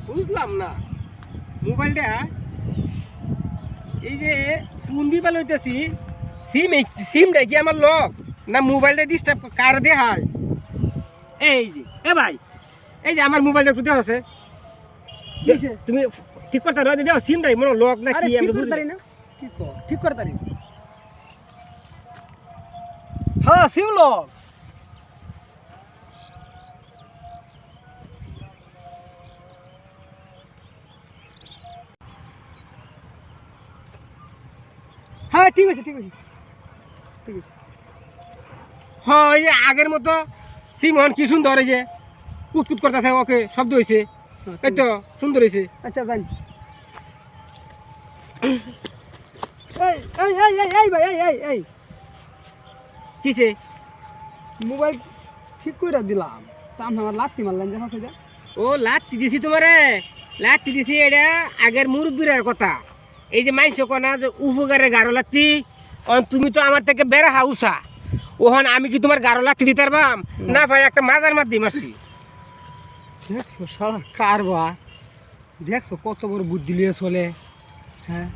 বুঝলাম না মোবাইলটা এই যে ফোন দিবা লইতেছি সিমটা কি আমার লক না মোবাইলটা ডিস্টার্ব কার দেখায় এই যে ভাই এই যে আমার মোবাইলটা একটু দেওয়া আছে তুমি ঠিক করতে রয়ে দাও সিমটাই মনে লক না কি আমি বুঝতে পারি না ঠিক করতে পারি হ্যাঁ সিম লক হ্যাঁ ঠিক আছে ঠিক আছে ঠিক আছে হ্যাঁ এই যে আগের মতো সিম হন কি সুন্দর এই যে কুতকুত করতেছে ওকে শব্দ হয়েছে এই তো সুন্দর হয়েছে আচ্ছা যাই এই এই এই এই এই ভাই এই এই এই কিসে মোবাইল ঠিক করে দিলাম তা আমার লাত্তি মারলেন যে হাসে ও লাত্তি দিছি তোমারে লাত্তি দিছি এটা আগের মুরব্বীর কথা এই যে মাইনস কোনা যে উপকারে গাঢ় লাত্তি তুমি তো আমার থেকে বেড়া হাউসা ওহন আমি কি তোমার গাঢ় লাত্তি দিতে পারবাম না ভাই একটা মাজার মাধ্যমে মারছি দেখছো সারা কারবার দেখছো কত বড় বুদ্ধি নিয়ে চলে হ্যাঁ